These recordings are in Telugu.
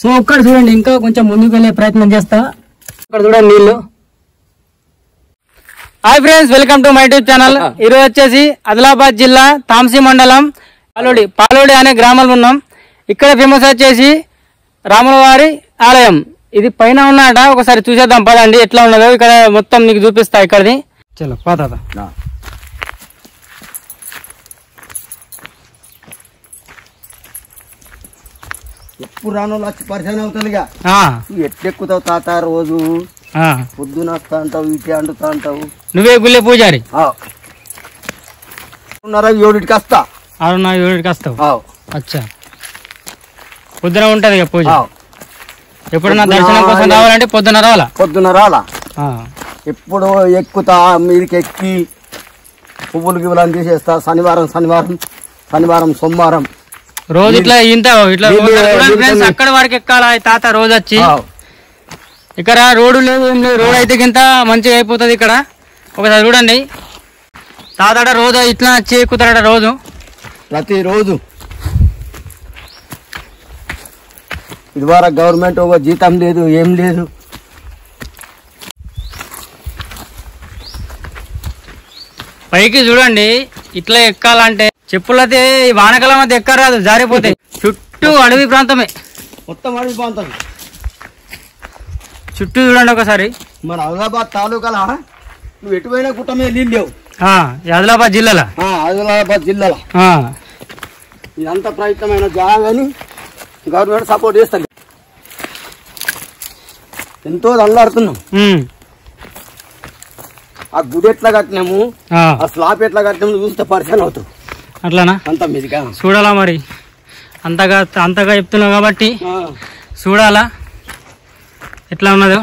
సో ఒక్కడ చూడండి, ఇంకా కొంచెం ముందుకు వెళ్ళే ప్రయత్నం చేస్తా. ఇక్కడ చూడండి నీళ్లు. Hi friends, welcome to my YouTube channel. ఈరోజు వచ్చేసి ఆదిలాబాద్ జిల్లా తాంసీ మండలం పాలోడి అనే గ్రామంలో ఉన్నాం. ఇక్కడ ఫేమస్ వచ్చేసి రాములవారి ఆలయం. ఇది పైన ఉన్నట, ఒకసారి చూసేద్దాం పదండి ఎట్లా ఉన్నదో. ఇక్కడ మొత్తం మీకు చూపిస్తా ఇక్కడది. చలో పాత ఎప్పుడు రాను వచ్చి పరిచయం అవుతుందిగా. ఎట్లెక్కుతావు తాత రోజు? పొద్దున వస్తా అంటావు, ఇటే అంటుతా అంటావు. నువ్వే గుళ్ళే పూజారి. 6:30-7కి వస్తా. 6:30-7కి వస్తావు. అచ్చా, పొద్దున ఉంటది ఇక పూజ. ఎప్పుడన్నా దర్శనం కోసం రావాలంటే పొద్దున రావాలా. ఎప్పుడు ఎక్కుతా, మీదకి ఎక్కి పువ్వులు గివ్వులు తీసేస్తా. శనివారం సోమవారం రోజు ఇట్లా అక్కడ వాడికి ఎక్కాలా తాత రోజు వచ్చి. ఇక్కడ రోడ్డు లేదు, ఏం లేదు. రోడ్ అయితే ఇంత మంచిగా అయిపోతుంది ఇక్కడ. ఒకసారి చూడండి, తాత రోజు ఇట్లా వచ్చి ఎక్కుతాడట రోజు, ప్రతిరోజు. ఇదివరకు గవర్నమెంట్ ఒక జీతం లేదు, ఏం లేదు. పైకి చూడండి, ఇట్లా ఎక్కాలంటే చెప్పులైతే ఈ వానకాలం అయితే ఎక్కరాదు, జారిపోతాయి. చుట్టూ అడవి ప్రాంతమే, మొత్తం అడవి ప్రాంతం. చుట్టూ చూడండి ఒకసారి. మన ఆదిలాబాద్ తాలూకాల నువ్వు ఎటువైనా గుట్ట మీద నీళ్ళు లేవు. ఆదిలాబాద్ జిల్లాలో ఇదంతా ప్రయత్నమైన జాగాని గవర్నమెంట్ సపోర్ట్ చేస్తుంది. ఎంతో అల్లాడుతున్నాం. ఆ గుడి ఎట్లా కట్టినాము, ఆ స్లాబ్ ఎట్లా కట్టినాము చూస్తే పరిచయం అవుతాం. అట్లానా? అంత మీదిగా చూడాలా మరి. అంతగా చెప్తున్నావు కాబట్టి చూడాలా ఎట్లా ఉన్నదో.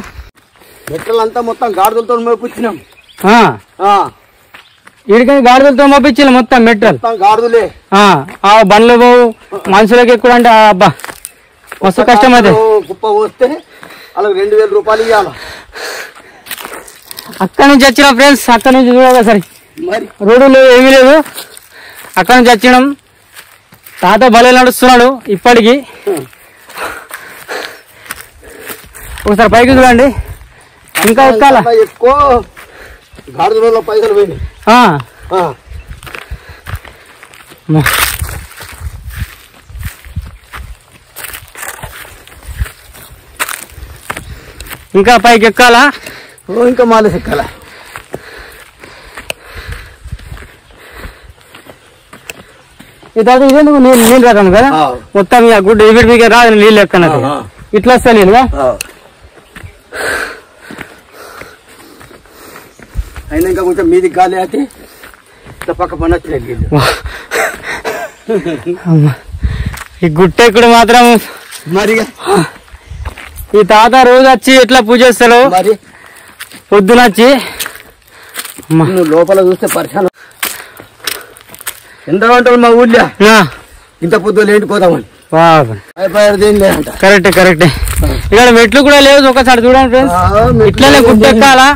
మెట్రలంతా మొత్తం గాడిదలతో మోపించినాం. వీడికని గాడిదలతో మోపించాలి మొత్తం మెట్రల్. గాడిదలే బండ్లు పోవు, మనుషులకి ఎక్కువ అంటే అబ్బా మస్తు కష్టం. అదే కుప్ప పోస్తే వాళ్ళకి 2000 రూపాయలు ఇవ్వాలి. అక్కడి నుంచి వచ్చిన ఫ్రెండ్స్, అక్కడి నుంచి చూడాలి సరే. మరి రోడ్డు లేదు, ఏమీ లేదు. అక్కడి నుంచి వచ్చినాం. తాత బలే నడుస్తున్నాడు ఇప్పటికి. ఒకసారి పైకి చూడండి, ఇంకా ఎక్కాల. ఎక్కువ గాడిదలో పైసలు పోయినాయి. ఇంకా పైకి ఎక్కాలా? ఇంకా మాలేసి ఎక్కాలా? ఇదేందుకు నీళ్ళు రాను కదా మొత్తం. గుడ్డ ఇవి మీకు రాదు నీళ్ళు ఎక్కనది. ఇట్లా వస్తా నీళ్ళుగా అయినా ఇంకా కొంచెం మీది గాలి అయితే ఇట్లా పక్క పని వచ్చినాయి. ఈ గుట్టెక్కుడు మాత్రం మరి ఈ తాత రోజు వచ్చి ఎట్లా పూజ చేస్తాడు. మరి పొద్దున వచ్చి నువ్వు లోపల చూస్తే పరిచయం. ఎంత ఉంటుంది మా ఊళ్ళో ఇంత పొద్దులు ఏంటిపోతామని. కరెక్టే. ఇక్కడ మెట్లు కూడా లేదు. ఒకసారి చూడండి ఫ్రెండ్స్, ఇట్లనే గుట్టెక్కాలా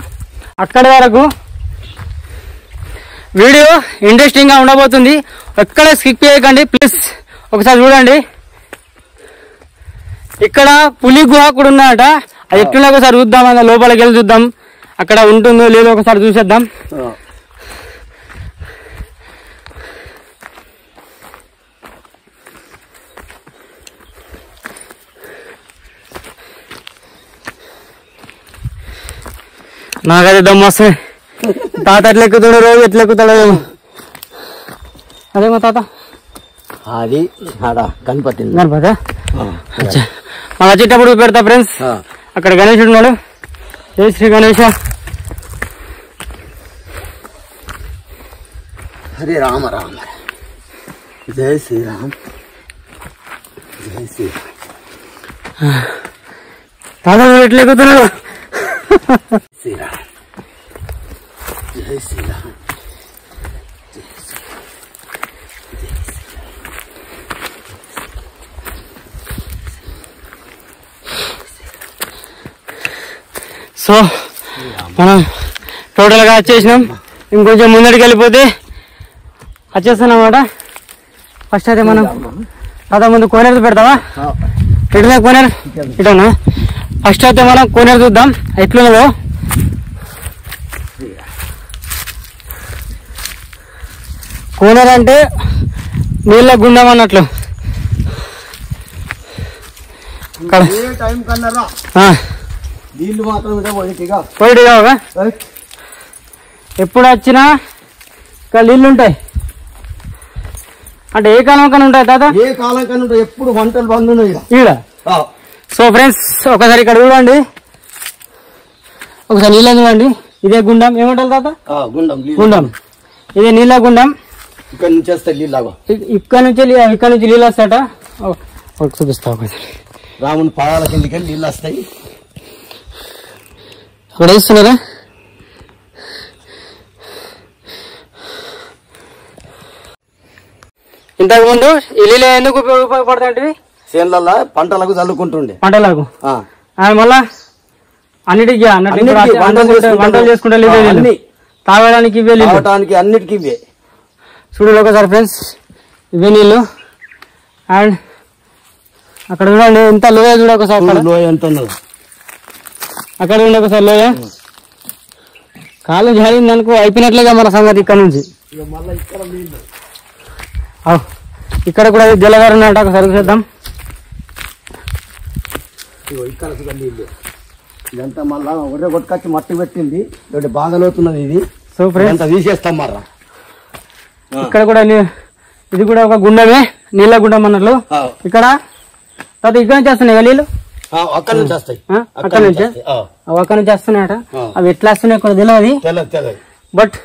అక్కడి వరకు. వీడియో ఇంట్రెస్టింగ్ గా ఉండబోతుంది, ఎక్కడ స్కిప్ చేయకండి ప్లీజ్. ఒకసారి చూడండి, ఇక్కడ పులి గుహ కూడా ఉన్నదట. అది ఎట్లా ఒకసారి చూద్దాం, అన్న లోపలికి వెళ్ళి చూద్దాం అక్కడ ఉంటుందో లేదో ఒకసారి చూసేద్దాం. నాకైతే దమ్ము వస్తుంది. తాత ఎట్లా ఎక్కుతాడు, రోజు ఎట్లా ఎక్కుతాడో ఏమో. అదే మా తాత అది గణపతి మాకు వచ్చేటప్పుడు పెడతా ఫ్రెండ్స్. అక్కడ గణేశుడు ఉన్నాడు. జై శ్రీ గణేశ. హరే రామ రామ, జై శ్రీరామ్, జై శ్రీరామ్. తాత ఎట్లా ఎక్కుతున్నాడు? శ్రీరామ్, జై శ్రీరామ్. సో మనం టోటల్గా వచ్చేసినాం. ఇంకొంచెం ముందడికి వెళ్ళిపోతే వచ్చేస్తాం అన్నమాట. ఫస్ట్ అయితే మనం తాత ముందు కోనేరు పెడతావా? ఎటుదా కోనేరు ఇటనా ఫస్ట్ అయితే మనం కోనేరు చూద్దాం ఎట్లున్నదో కోనేరు అంటే నీళ్ళ గుండం అన్నట్లు టైం కన్నారా నీళ్ళు మాత్రం పోయిటిగా ఎప్పుడు వచ్చినా ఇక్కడ నీళ్ళు ఉంటాయి అంటే ఏ కాలం కన్నా ఉంటాయి తాత ఏ కాలం కన్నా ఉంటాయి ఎప్పుడు వంటలు బంద్ ఉన్నాయి ఈడ సో ఫ్రెండ్స్ ఒకసారి ఇక్కడ చూడండి ఒకసారి నీళ్ళ చూడండి ఇదే గుండం ఏమంటారు తాత గుండం ఇదే నీళ్ళ గుండం ఇక్కడ నుంచి వస్తాయి నీళ్ళు ఇక్కడ నుంచి నీళ్ళు వస్తాయట చూపిస్తా ఒకసారి రాముని పాదాల కిందకి నీళ్ళు వస్తాయి అక్కడ వేస్తున్నారా ఇంతకు ముందు ఈ నీళ్ళు ఎందుకు ఉపయోగపడతాయి చేనులలో పంటలకు చల్లుకుంటుండే పంటలకు మళ్ళా అన్నిటికీ వంటలు చేసుకుంటే తాగడానికి ఇవే తాగడానికి అన్నిటికీ ఇవే చూడండి ఒకసారి ఫ్రెండ్స్ ఇవే నీళ్ళు అండ్ అక్కడ చూడండి ఎంత లోయ చూడ ఒకసారి లోయ ఎంత ఉన్నది అక్కడ చూడండి ఒకసారి లోయ కాలు జారింది అనుకో అయిపోయినట్లేగా మన సంగతి ఇక్కడ నుంచి ఇక్కడ కూడా జలగారు ఉన్నట్టు ఒకసారి చూద్దాం ఇదంతా మళ్ళా ఒకటే కొట్టుకొచ్చి మట్టి పెట్టింది బాగా లోతున్నది ఇది సో ఫ్రెండ్స్ తీసేస్తాం మర్రా ఇక్కడ కూడా ఇది కూడా ఒక గుండమే నీళ్ళ గుండం అన్నట్లు ఇక్కడ తర్వాత ఇక్కడ నుంచి వస్తున్నాయి నీళ్ళు అక్కడ నుంచి వస్తాయి అక్కడ నుంచి వస్తున్నాయట అవి ఎట్లా వస్తున్నాయి ఇక్కడ తెలియదు బట్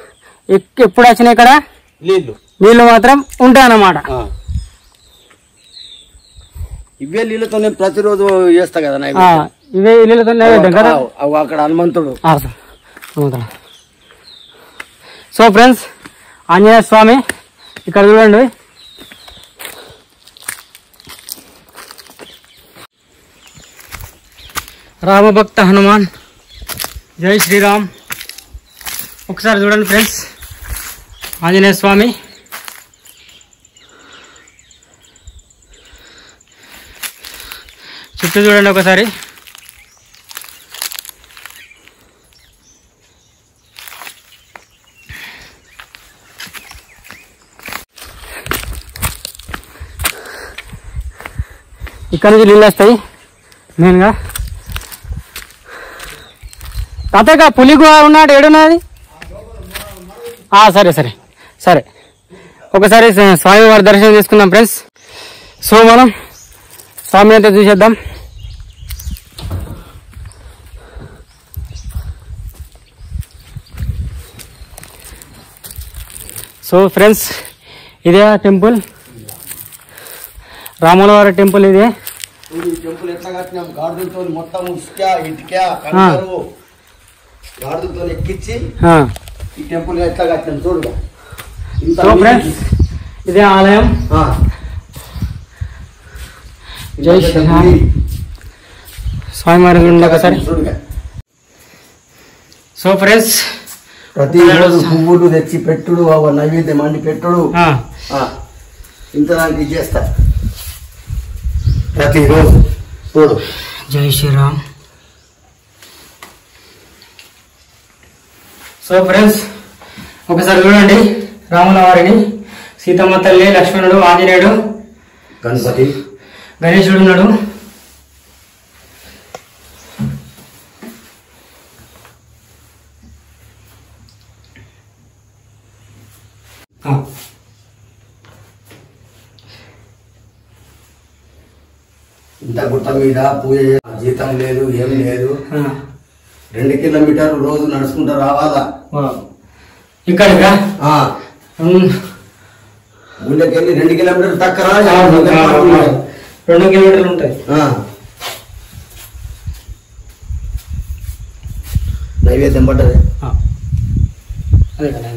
ఎప్పుడు వచ్చినాయి ఇక్కడ నీళ్లు మాత్రం ఉంటాయి అన్నమాట ఇవే నీళ్ళతో నేను ప్రతిరోజు చేస్తా కదా ఇవే నీళ్ళతో నైవేద్యం కదా అక్కడ హనుమంతుడు సో ఫ్రెండ్స్ ఆంజనేయ స్వామి ఇక్కడ చూడండి రామభక్త హనుమాన్ జై శ్రీరామ్ ఒకసారి చూడండి ఫ్రెండ్స్ ఆంజనేయ స్వామి చుట్టూ చూడండి ఒకసారి ఇక్కడ నుంచి నీళ్ళు వస్తాయి మెయిన్గా తాతగా పులిగు ఉన్నాడు ఏడున్నది సరే సరే సరే ఒకసారి స్వామి వారి దర్శనం చేసుకుందాం ఫ్రెండ్స్ సో మనం స్వామి అయితే చూసేద్దాం సో ఫ్రెండ్స్ ఇదే టెంపుల్ రాముల వారి టెంపుల్ ఇదే టెంపుల్ ఎట్లా కట్టినాం గాడులతో మొత్తం ఇసుక ఇటుక గాడులతో ఎక్కించి ఈ టెంపుల్ ఎట్లా కట్టినాం చూడు సో ఫ్రెండ్స్ ఇదే ఆలయం జై శ్రీరామ్ స్వామి వారి ఒకసారి సో ఫ్రెండ్స్ ప్రతిరోజు పువ్వులు తెచ్చి పెట్టుడు నైవేద్యం అండి పెట్టుడు ఇంత దానికి చేస్తా ప్రతిరోజు చూడు జై శ్రీరామ్ సో ఫ్రెండ్స్ ఒకసారి చూడండి రాముల వారిని సీతమ్మ తల్లి లక్ష్మణుడు ఆంజనేయుడు గణపతి గణేశుడు ఉన్నాడు ఇంత గుట్ట మీద పూజ జీతం లేదు ఏం లేదు 2 కిలోమీటర్లు రోజు నడుచుకుంటూ రావాలా ఇక్కడికా గుళ్ళకెళ్ళి 2 కిలోమీటర్లు తక్కువ 2 కిలోమీటర్లు ఉంటాయి నైవేద్యం పడ్డది అదే కదా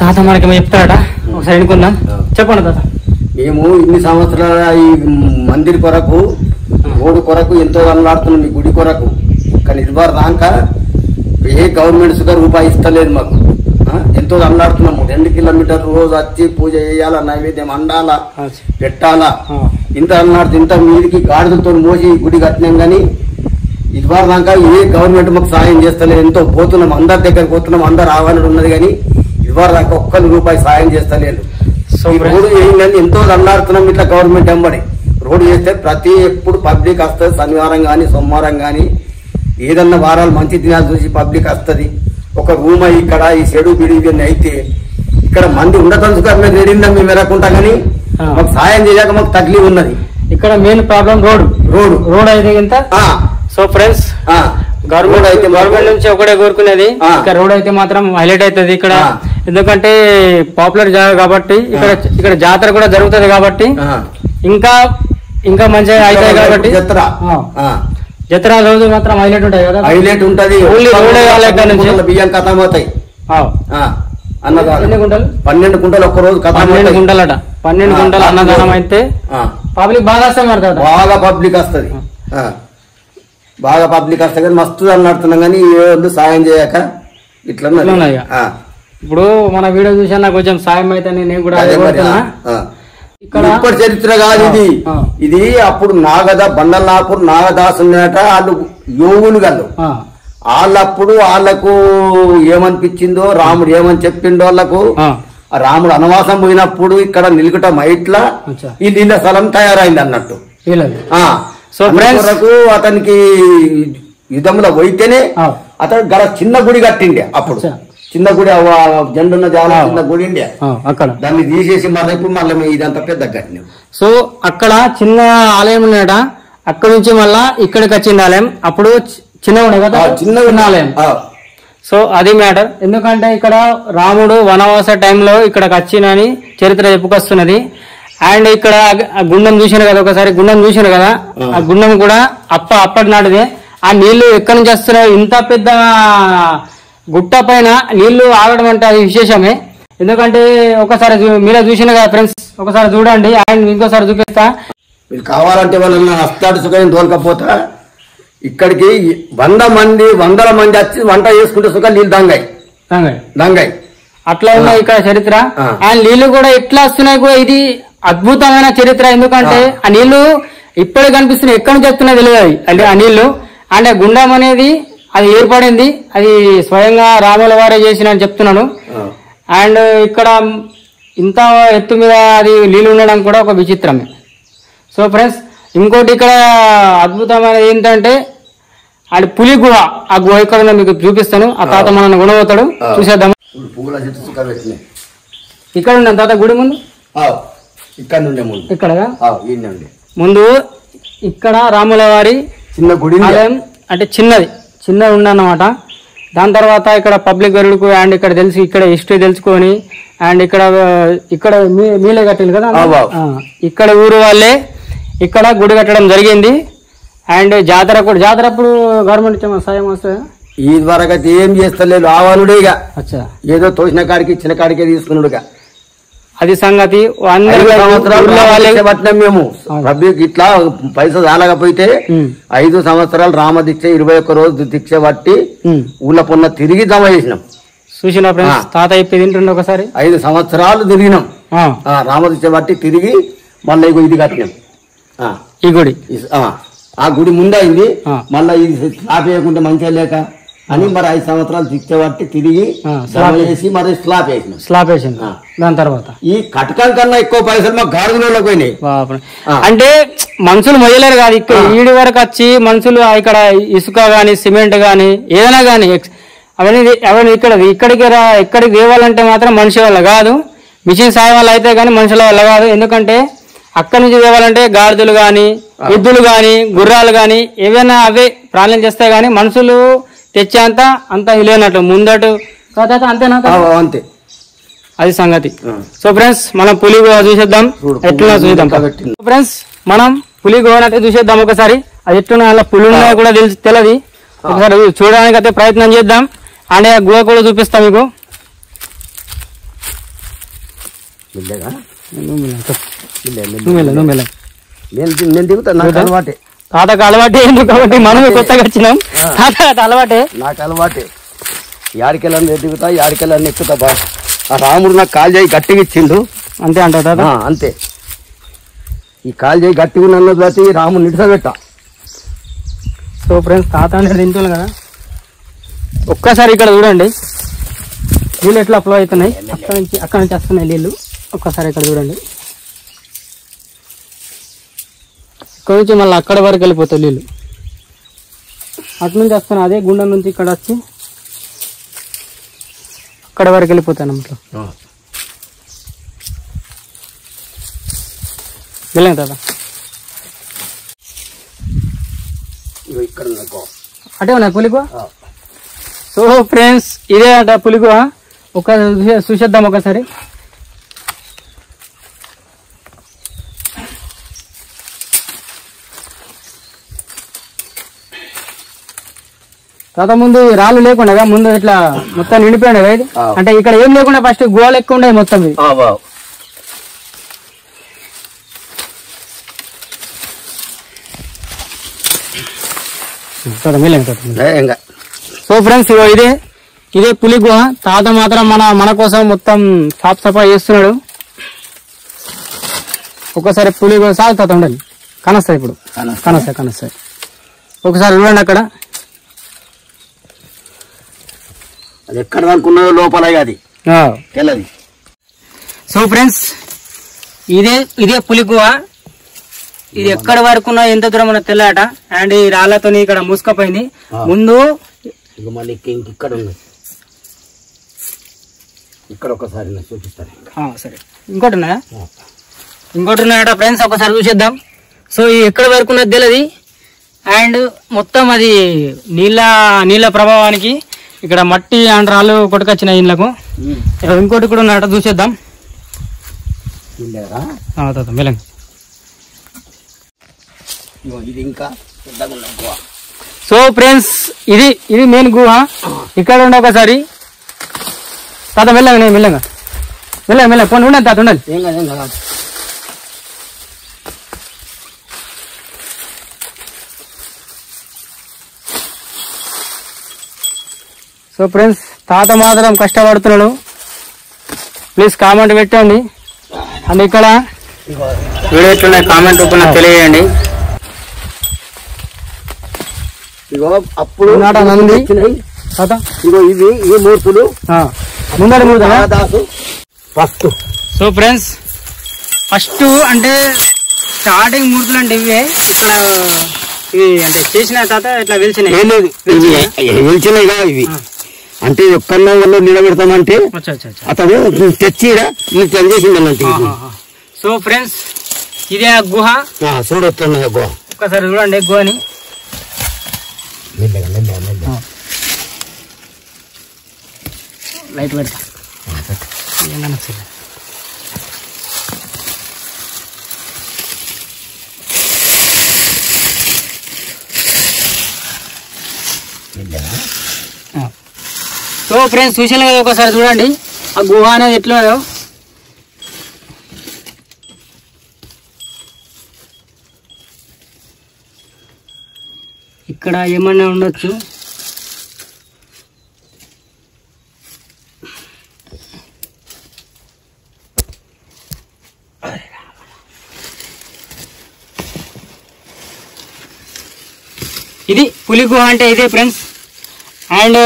తాత మనకి చెప్తాడట ఒకసారి ఎన్నుకుందాం చెప్పండి తాత మేము ఇన్ని సంవత్సరాల ఈ మందిర్ కొరకు రోడ్డు కొరకు ఎంతో అల్లాడుతున్నాం ఈ గుడి కొరకు కానీ ఇదివరకు దాకా ఏ గవర్నమెంట్ సుగా రూపాయి ఇస్తలేదు మాకు ఎంతో అన్నాడుతున్నాము. 2 కిలోమీటర్లు రోజు వచ్చి పూజ చేయాలా, నైవేద్యం అండాలా, పెట్టాలా, ఇంత అన్నాడు. ఇంత మీదికి గాడిదలతో మోసి గుడి కట్టినాం. కానీ ఇదివరకు దాకా ఏ గవర్నమెంట్ మాకు సాయం చేస్తలేదు. ఎంతో పోతున్నాం, అందరి దగ్గర పోతున్నాం, అందరు ఆహ్వానం ఉన్నది. కానీ ఇదివరకు దాకా ₹1 సాయం చేస్తలేదు. రోడ్డు చేయండి ఎంతో అన్నాడుతున్నాం. ఇట్లా గవర్నమెంట్ వెంబడి రోడ్డు చేస్తే ప్రతి ఎప్పుడు పబ్లిక్ వస్తుంది. శనివారం కానీ సోమవారం కానీ ఏదన్నా వారాలు మంచి దినాలు చూసి పబ్లిక్ వస్తుంది. ఒక రూమ్ ఇక్కడ ఈ చెడు బిడి ఇవన్నీ అయితే ఇక్కడ మంది ఉండటందుకు మేము రెడీందా మేము వెళ్ళకుండా. కానీ మాకు సాయం చేయక మాకు తగిలి ఉన్నది. ఇక్కడ మెయిన్ ప్రాబ్లం రోడ్ అయితే ఇంత. సో ఫ్రెండ్స్ గవర్నమెంట్ నుంచి ఒకటే కోరుకునేది, ఇక్కడ రోడ్ అయితే మాత్రం హైలైట్ అవుతుంది ఇక్కడ. ఎందుకంటే పాపులర్ జాగా కాబట్టి ఇక్కడ జాతర కూడా జరుగుతుంది కాబట్టి ఇంకా మంచిగా అవుతాయి కాబట్టి జత్ర రోజు మాత్రం హైలైట్ ఉంటాయి కదా. హైలైట్ ఉంటది. బియ్యం కథం అవుతాయి. ఎన్ని గుంటలు? 12 గుంటలు ఒక్క రోజు. 12 గుంటలట. 12 గుంటలు అన్నదానం అయితే పబ్లిక్ బాగా వస్తాయి. బాగా పబ్లిక్ వస్తుంది. బాగా పబ్లిక్ వస్తాయి. కానీ మస్తు అన్నాడుతున్నాం. కానీ ఏ సాయం చేయక ఇట్లా ఇప్పుడు మన వీడియో చూసా నాకు కొంచెం సాయం అయితే నేను కూడా ఇప్పటి చరిత్ర కాదు ఇది. ఇది అప్పుడు బండల్నాపూర్ నాగదాసు ఉన్నట. వాళ్ళు యోగులు గల్లు. వాళ్ళప్పుడు వాళ్ళకు ఏమనిపించిందో, రాముడు ఏమని చెప్పిండో వాళ్ళకు. రాముడు వనవాసం పోయినప్పుడు ఇక్కడ నిలుకట మైట్లా ఈ నీళ్ళ స్థలం తయారైంది అన్నట్టు. సో వరకు అతనికి యుద్ధంలో పోయితేనే అతను గల చిన్న గుడి కట్టిండే. అప్పుడు చిన్న గుడి జెండున్న జాల చిన్న గుడి ఉండే. అక్కడ దాన్ని తీసేసి మళ్ళీ ఇదంతా పెద్ద కట్టినాం. సో అక్కడ చిన్న ఆలయం ఉన్నాడ. అక్కడ నుంచి మళ్ళా ఇక్కడికి వచ్చింది ఆలయం. అప్పుడు చిన్న ఉండే కదా, చిన్న ఆలయం. సో అది మ్యాటర్. ఎందుకంటే ఇక్కడ రాముడు వనవాస టైంలో ఇక్కడికి వచ్చినని చరిత్ర చెప్పుకొస్తున్నది. అండ్ ఇక్కడ గుండం చూసిన కదా, ఒకసారి గుండం చూసిన కదా, ఆ గుండం కూడా అప్పటి నాటిదే. ఆ నీళ్లు ఎక్కడి నుంచి వస్తున్నాయి? ఇంత పెద్ద గుట్ట పైన నీళ్లు ఆగడం అంటే అది విశేషమే. ఎందుకంటే ఒకసారి మీరే చూసిన కదా ఫ్రెండ్స్, ఒకసారి చూడండి. అండ్ ఇంకోసారి చూపిస్తా. మీరు కావాలంటే వాళ్ళని అస్తాడు సుఖం తోలకపోతా ఇక్కడికి 100 మంది వచ్చి వంట చేసుకుంటే సుఖం నీళ్ళు దంగాయి అట్లా ఉన్నాయి ఇక్కడ చరిత్ర. అండ్ నీళ్లు కూడా ఎట్లా వస్తున్నాయి కూడా ఇది అద్భుతమైన చరిత్ర. ఎందుకంటే ఆ నీళ్లు ఇప్పుడే కనిపిస్తున్నాయి. ఎక్కడి నుంచి వస్తున్నాయి తెలియదు అంటే ఆ నీళ్లు. అంటే గుండం అనేది అది ఏర్పడింది, అది స్వయంగా రాముల వారే చేసిన అని చెప్తున్నాను. అండ్ ఇక్కడ ఇంత ఎత్తు మీద అది నీళ్ళు ఉండడం కూడా ఒక విచిత్రమే. సో ఫ్రెండ్స్ ఇంకోటి ఇక్కడ అద్భుతమైనది ఏంటంటే అది పులి గుహ. ఆ గుహ ఇక్కడ మీకు చూపిస్తాను. ఆ తాత మనల్ని గుణవుతాడు, చూసేద్దాం. ఇక్కడ ఉండే తాత గుడి ముందు ఇక్కడ ముందు ఇక్కడ రాముల వారి చిన్న గుడి ఆలయం అంటే చిన్నది ఉండన్నమాట. దాని తర్వాత ఇక్కడ పబ్లిక్ గరుడుకు అండ్ ఇక్కడ ఇక్కడ హిస్టరీ తెలుసుకొని అండ్ ఇక్కడ మీలే కట్టింది కదా, ఇక్కడ ఊరు వాళ్ళే ఇక్కడ గుడి కట్టడం జరిగింది. అండ్ జాతర అప్పుడు గవర్నమెంట్ సాయం వస్తుంది. ఈ ద్వారా ఏం చేస్తలేదు. ఆవానుడేగా ఏదో తోసిన కాడికి ఇచ్చిన కాడికే తీసుకున్నాడుగా. అది సంగతి. పట్టినాం మేము పబ్లిక్ ఇట్లా పైసలు చాలకపోతే 5 సంవత్సరాలు రామదీక్ష 21 రోజు దీక్ష పట్టి ఊళ్ళ పొన్న తిరిగి జమ చేసినాం. చూసిన తాత అయిపోయి తింటుండే. ఒకసారి 5 సంవత్సరాలు తిరిగినాం. రామదీక్ష పట్టి తిరిగి మళ్ళీ ఇది కట్టినాం. ఈ గుడి ఆ గుడి ముందైంది. మళ్ళీ ఇది స్లాబ్ వేయకుండా మంచిగా లేక అని మరి 5 సంవత్సరాలు దీక్ష పట్టి తిరిగి చేసి మరి స్లాబ్ వేసిన దాని తర్వాత ఈ కటకం కన్నా ఎక్కువ పైసలు మాకు గాడుగులలో పోయినాయి. అంటే మనుషులు మొయ్యలేరు కాదు. ఇక్కడ ఈడి వరకు వచ్చి మనుషులు ఇక్కడ ఇసుక గాని సిమెంట్ గాని ఏదైనా గాని అవన్నీ ఇక్కడికి తేవాలంటే మాత్రం మనిషి వల్ల కాదు, మిషన్ సాయం వల్ల అయితే గానీ మనుషుల వల్ల కాదు. ఎందుకంటే అక్కడి నుంచి తేవాలంటే గాడిదలు గాని ఎద్దులు గాని గుర్రాలు గాని ఏవైనా అవే ప్రాణం చేస్తాయి. గానీ మనుషులు తెచ్చేంత అంత లేనట్టు ముందటు కాదా? అంతేనా? అంతే, అది సంగతి. సో ఫ్రెండ్స్ మనం పులి గుహ చూసేద్దాం, ఎట్లా చూద్దాం. ఫ్రెండ్స్ మనం పులి గుహ అయితే చూసేద్దాం ఒకసారి. అది ఎట్లున్నా అలా పులి ఉన్నాయో కూడా తెలియదు. ఒకసారి చూడడానికి అయితే ప్రయత్నం చేద్దాం. అండ్ ఆ గుహ కూడా చూపిస్తాం మీకు. తాతకు అలవాటే ఎందుకు కాబట్టి మనమే కొత్తగా వచ్చినాం. తాత అలవాటే, నాకు అలవాటే. యాడికెళ్ళని ఎదుగుతా యాడికెళ్ళని ఎక్కుతా బా ఆ రాముడు నాకు కాలు చేయి గట్టిగా ఇచ్చిండు అంతే అంటారు అంతే ఈ కాలు చేయి గట్టిగా ఉన్న ప్రతి రాముడు నిడిసబెట్ట సో ఫ్రెండ్స్ తాత అనేది తింటున్నాను కదా ఒక్కసారి ఇక్కడ చూడండి నీళ్ళు ఎట్లా ఫ్లో అవుతున్నాయి అక్కడ నుంచి వస్తున్నాయి నీళ్ళు ఒక్కసారి ఇక్కడ చూడండి ఇక్కడ నుంచి మళ్ళీ అక్కడ వరకు వెళ్ళిపోతాయి నీళ్ళు అటు నుంచి వస్తున్నాయి అదే గుండం నుంచి ఇక్కడ వచ్చి అక్కడ వరకు వెళ్ళిపోతాయి అన్నమాట వెళ్ళాం కదా ఇక్కడ అటే ఉన్నాయి పులిగో సో ఫ్రెండ్స్ ఇదే అట పులిగో ఒక చూసేద్దాం ఒకసారి తర్వాత ముందు రాళ్ళు లేకుండా ముందు ఇట్లా మొత్తం నిండిపోయాడు ఇది అంటే ఇక్కడ ఏం లేకుండా ఫస్ట్ గోళ ఎక్కువ ఉండేది మొత్తం ఇది సో ఫ్రెండ్స్ ఇదే పులి గుహ తాత మాత్రం మన కోసం మొత్తం సాఫ్ సఫాయి చేస్తున్నాడు ఒకసారి పులి గుహ సాగు తాత ఉండాలి కనస్తాయి ఇప్పుడు కనస్తాయి ఒకసారి చూడండి అక్కడ అది ఎక్కడ అనుకున్నదో లోపల అది తెల్లది సో ఫ్రెండ్స్ ఇదే పులి గుహ ఇది ఎక్కడ వరకు ఎంత దూరం ఉన్న తెల్లట అండ్ ఈ రాళ్లతో ఇక్కడ మూసుకపోయింది ముందు మళ్ళీ ఇక్కడ ఉంది ఇక్కడ ఒకసారి చూపిస్తాను సరే ఇంకోటి ఉన్నాయట ఫ్రెండ్స్ ఒకసారి చూసేద్దాం సో ఎక్కడ వరకు ఉన్నది తెలియదు అండ్ మొత్తం అది నీళ్ళ ప్రభావానికి ఇక్కడ మట్టి అండ్ రాళ్ళు కొట్టుకొచ్చిన ఇళ్ళకు ఇంకోటి కూడా ఉన్నట చూసేద్దాం మెలంగా ఇది ఇంకా సో ఫ్రెండ్స్ ఇది మెయిన్ గుహ ఇక్కడ ఉండే ఒకసారి తాత మెల్లగా పోనీ ఉండాలి తాత ఉండాలి సో ఫ్రెండ్స్ తాత మాత్రం కష్టపడుతున్నాడు ప్లీజ్ కామెంట్ పెట్టండి అండ్ ఇక్కడ వీడియో ఎట్లున్నాయి కామెంట్ రూపంలో తెలియజేయండి ఇగో అప్పుడు ఇగో ఇవి ఈ మూర్తులు ఫస్ట్ సో ఫ్రెండ్స్ ఫస్ట్ అంటే స్టార్టింగ్ మూర్తులు అంటే ఇవే ఇక్కడ ఇవి అంటే చేసిన తాత ఇట్లా వెలిచినాయి ఇవి అంటే ఎక్కడో వల్ల నిలబెడతామంటే అతను తెచ్చి చేసింది. సో ఫ్రెండ్స్ ఇదే గుహ చూడొస్తున్నా గుహ ఒక్కసారి చూడండి గుహని లైట్ పెడతా సో ఫ్రెండ్స్ చూసాను కదా ఒకసారి చూడండి ఆ గుహ అనేది ఎట్లా ఇక్కడ ఏమన్నా ఉండొచ్చు ఇది పులి గుహ అంటే ఇదే ఫ్రెండ్స్ అండ్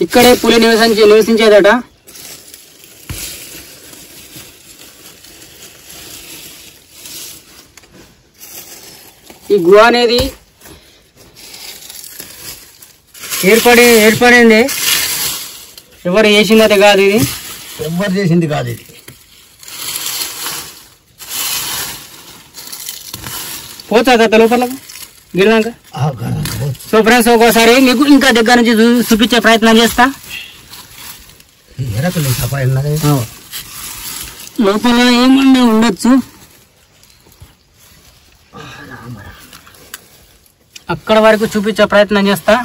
ఇక్కడే పులి నివసించేదట ఈ గుహ అనేది ఏర్పడింది ఎవరు చేసింది కాదు ఇది ఎవరు చేసింది కాదు ఇది పోతా లోపల గిరిదాక. సో ఫ్రెండ్స్ ఒక్కోసారి మీకు ఇంకా దగ్గర నుంచి చూపించే ప్రయత్నం చేస్తా. లోపల ఏమన్నా ఉండొచ్చు అక్కడ వరకు చూపించే ప్రయత్నం చేస్తా.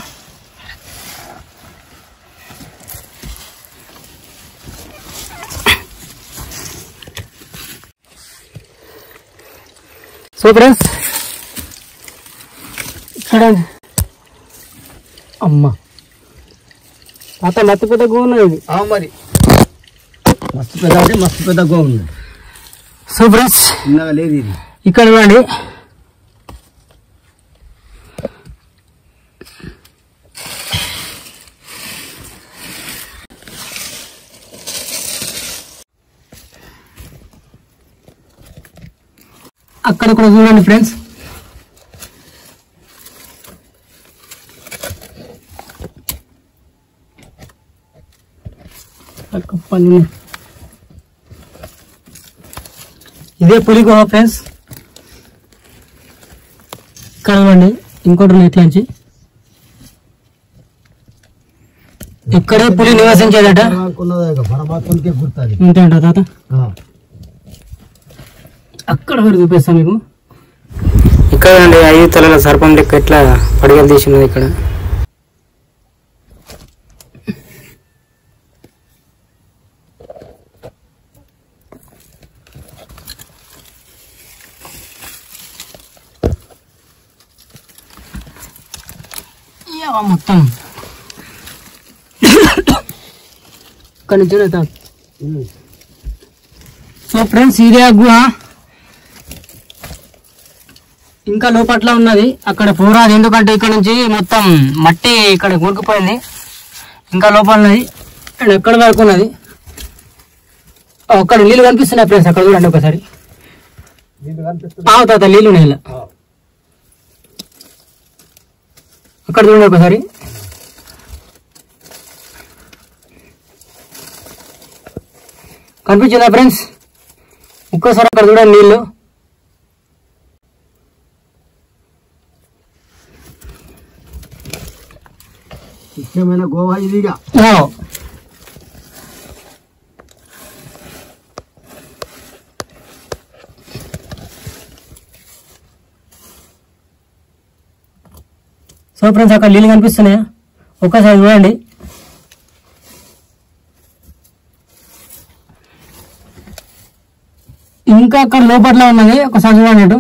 సో ఫ్రెండ్స్ చూడండి అమ్మ అత మస్తు పెద్ద గో ఉన్నది ఇది. మరి మస్తు పెద్ద అంటే మస్తు పెద్ద గో ఉంది. సో ఫ్రెండ్స్ చిన్నగా లేదు ఇది. ఇక్కడ చూడండి అక్కడ కూడా చూడండి ఫ్రెండ్స్. ఇదే పులి గుహ ఫ్రెండ్స్. ఇక్కడ చూడండి ఇంకోటి ఉన్నాయి ఇట్లాంటి. ఇక్కడే పులి నివసించేదట. పరమాత్మకే గుర్తుంది. అంతేంట తాత. అక్కడ వరకు చూపిస్తాం మీకు. ఇక్కడ అండి 5 తలల సర్పం లెక్క ఎట్లా పడిగలు తీసినది ఇక్కడ. మొత్తం ఇక్కడ నుంచి సో ఫ్రెండ్స్ ఇదే గుహ. ఇంకా లోపట్ల ఉన్నది, అక్కడ పోరాదు. ఎందుకంటే ఇక్కడ నుంచి మొత్తం మట్టి ఇక్కడ కూరుకుపోయింది. ఇంకా లోపల ఉన్నది అండ్ ఎక్కడ వరకు ఉన్నది. అక్కడ నీళ్ళు కనిపిస్తున్నాయి ఫ్రెండ్స్. అక్కడ చూడండి ఒకసారి. తాత నీళ్ళు ఉన్నాయి ఇలా. అక్కడ చూడండి ఒకసారి. కనిపించిందా ఫ్రెండ్స్? ఒక్కసారి అక్కడ చూడండి నీళ్ళు. ముఖ్యమైన గోవా ఇదిగా. సో ఫ్రెండ్స్ అక్కడ నీళ్ళు కనిపిస్తున్నాయా? ఒక్కసారి చూడండి. ఇంకా అక్కడ లోపట్ల ఉన్నది, ఒకసారి చూడండి అటు.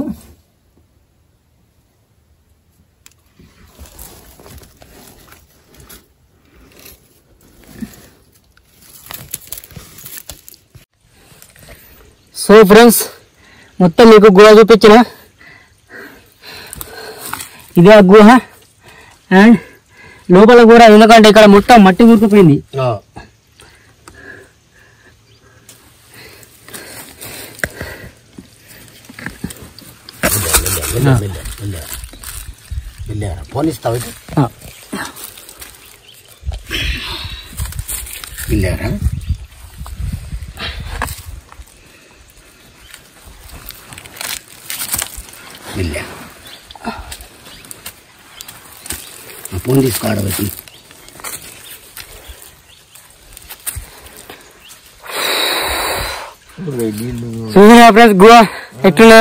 సో ఫ్రెండ్స్ మొత్తం మీకు గుహ చూపించిన. ఇదే ఆ గుహ అండ్ లోపల కూడా, ఎందుకంటే ఇక్కడ మొత్తం మట్టి కూరుకుపోయింది. ఫోన్ ఇస్తావు వెళ్ళారా? వెళ్ళా ఫోన్ తీసుకోవడం. చూసినా ఫ్రెండ్స్ గుహ ఎట్లా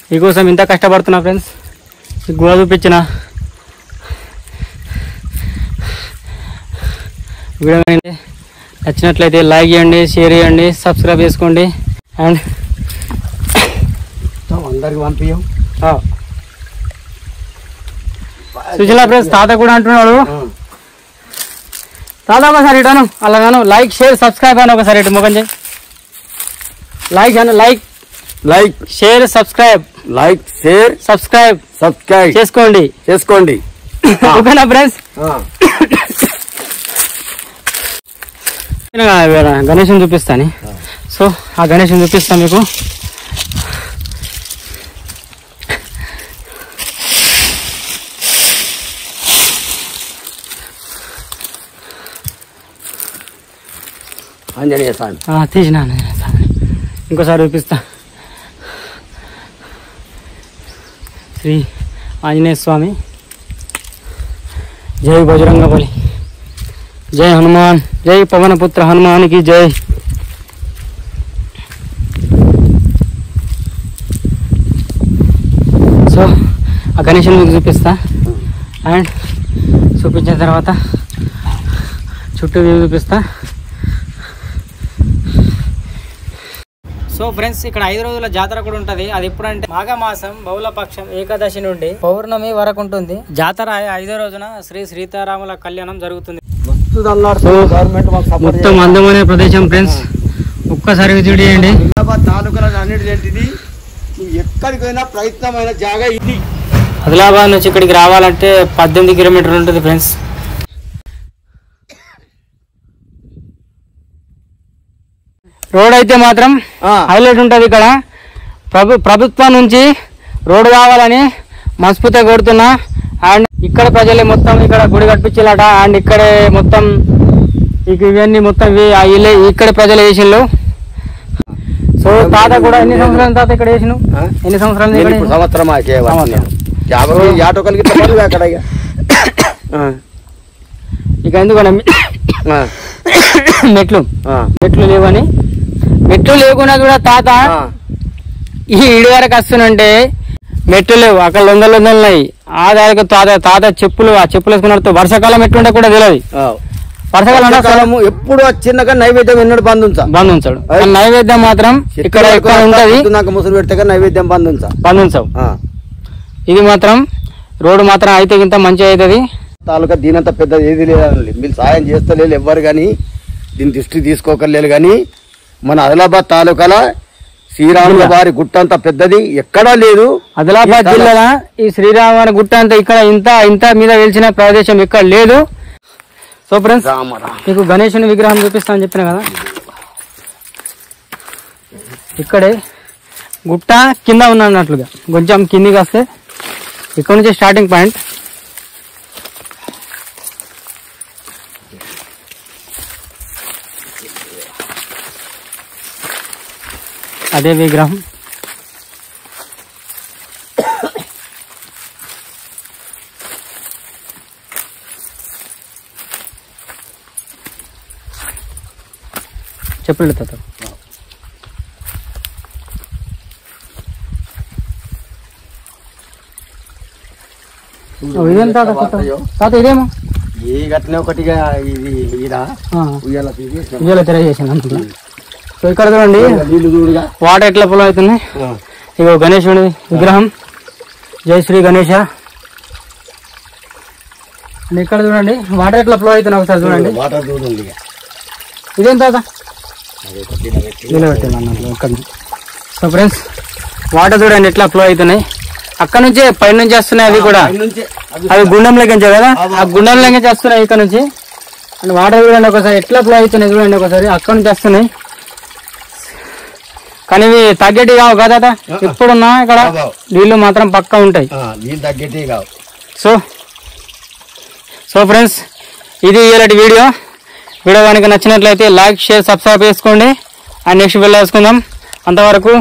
మీకోసం ఇంత కష్టపడుతున్నా ఫ్రెండ్స్. గుహ చూపించిన వీడియో నచ్చినట్లయితే లైక్ చేయండి, షేర్ చేయండి, సబ్స్క్రైబ్ చేసుకోండి. అండ్ అందరికి పంపించాం. సుశీల ఫ్రెండ్స్ తాత కూడా అంటున్నాడు. తాత ఒకసారి ఇటాను అలాగాను లైక్ షేర్ సబ్స్క్రైబ్ అని ఒకసారి ఇటు ముఖం చేయి. లైక్ అని లైక్ షేర్ సబ్స్క్రైబ్ చేసుకోండి. ఓకేనా ఫ్రెండ్స్? గణేశం చూపిస్తాను. సో ఆ గణేశం చూపిస్తాను మీకు. ఆంజనేయ స్వామి తీసిన ఇంకోసారి చూపిస్తా. శ్రీ ఆంజనేయ స్వామి. జై బజరంగబలి, జై హనుమాన్, జై పవనపుత్ర హనుమానికి జై. సో ఆ గణేశుని మీకు చూపిస్తా. అండ్ చూపించిన తర్వాత చుట్టూ వ్యూ చూపిస్తా. సో ఫ్రెండ్స్ ఇక్కడ 5 రోజుల జాతర కూడా ఉంటది. అది ఎప్పుడంటే మాఘమాసం బహుళపక్షం ఏకాదశి నుండి పౌర్ణమి వరకు ఉంటుంది. జాతర 5వ రోజున శ్రీ సీతారాముల కళ్యాణం జరుగుతుంది. మొత్తం అందమైన ప్రదేశం ఫ్రెండ్స్, ఒక్కసారి విజిట్ చేయండి. తాలూకాలో అన్నిటిది ఎక్కడికి పోయినా ప్రయత్నమైన జాగా ఇది. ఆదిలాబాద్ నుంచి ఇక్కడికి రావాలంటే 18 కిలోమీటర్లు ఉంటుంది ఫ్రెండ్స్. రోడ్ అయితే మాత్రం హైలైట్ ఉంటుంది. ఇక్కడ ప్రభుత్వం నుంచి రోడ్డు కావాలని మనస్ఫూర్తిగా కోరుతున్నా. అండ్ ఇక్కడ ప్రజలే మొత్తం ఇక్కడ గుడి కట్టించాలట. అండ్ ఇక్కడే మొత్తం ఇవన్నీ మొత్తం ఇక్కడ ప్రజలు వేసిళ్ళు. సో తాత కూడా ఎన్ని సంవత్సరాలు తాత ఇక్కడ వేసిన? ఎన్ని సంవత్సరాలు? సంవత్సరం ఇక ఎందుకన్నా మెట్లు లేవని, మెట్లు లేకున్నా కూడా తాత ఈ ఇడి వరకు వస్తున్నంటే మెట్లు లేవు, అక్కడ లొందలు ఉన్నాయి. ఆ దానికి తాత చెప్పులు వేసుకున్నట్టు వర్షాకాలం ఎట్లుంటే కూడా తెలియదు. వర్షాకాలం ఎప్పుడు వచ్చినాక నైవేద్యం ఎన్నడు బంద్ ఉంచాడు. నైవేద్యం మాత్రం ఇక్కడ ఎక్కువ ఉంటది. ముసురు పెడితే నైవేద్యం బంద్ ఉంచావు. ఇది మాత్రం రోడ్డు మాత్రం అయితే ఇంత మంచిగా అవుతుంది. తాలూకా దీనంత పెద్ద ఏది లేదండి. మీరు సాయం చేస్తలేదు ఎవ్వరు కానీ, దీని దృష్టి తీసుకోకర్లేదు. కానీ మన ఆదిలాబాద్ తాలూకాలో శ్రీరాముల వారి గుట్ట అంత పెద్దది ఎక్కడా లేదు. ఆదిలాబాద్ జిల్లాలో ఈ శ్రీరాముల గుట్ట అంతా ఇక్కడ ఇంత మీద వెలిసిన ప్రదేశం ఇక్కడ లేదు. సో ఫ్రెండ్స్ మీకు గణేశుని విగ్రహం చూపిస్తానని చెప్పిన కదా, ఇక్కడే గుట్ట కింద ఉన్నట్లుగా కొంచెం కిందికి వస్తే ఇక్కడ నుంచి స్టార్టింగ్ పాయింట్. అదే విగ్రహం. చెప్పులు తాత. ఇదేం తాత? తాత ఇదేమో ఈ గట్లనే ఒకటిగా ఇది ఉయ్యాల తెర చేసాను అనుకుంటా. సో ఇక్కడ చూడండి వాటర్ ఎట్లా ఫ్లో అవుతున్నాయి. ఇగో గణేశుడి విగ్రహం, జై శ్రీ గణేశ. ఇక్కడ చూడండి వాటర్ ఎట్లా ఫ్లో అవుతున్నాయి, ఒకసారి చూడండి. ఇదేం తాత? సో ఫ్రెండ్స్ వాటర్ చూడండి ఎట్లా ఫ్లో అవుతున్నాయి. అక్కడ నుంచే పై నుంచి వస్తున్నాయి. అవి కూడా అవి గుండంలోకి కదా, ఆ గుండంలోకి వస్తున్నాయి ఇక్కడ నుంచి. అండ్ వాటర్ చూడండి ఒకసారి ఎట్లా ఫ్లో అవుతున్నాయి చూడండి ఒకసారి. అక్కడ నుంచి వస్తున్నాయి కానీ ఇవి తగ్గేటి కావు కదా. ఎప్పుడున్నా ఇక్కడ నీళ్లు మాత్రం పక్కా ఉంటాయి. సో ఫ్రెండ్స్ ఇది ఇలాంటి వీడియో కనుక నచ్చినట్లయితే లైక్, షేర్, సబ్స్క్రైబ్ చేసుకోండి. అండ్ నెక్స్ట్ వీడియో వేసుకుందాం. అంతవరకు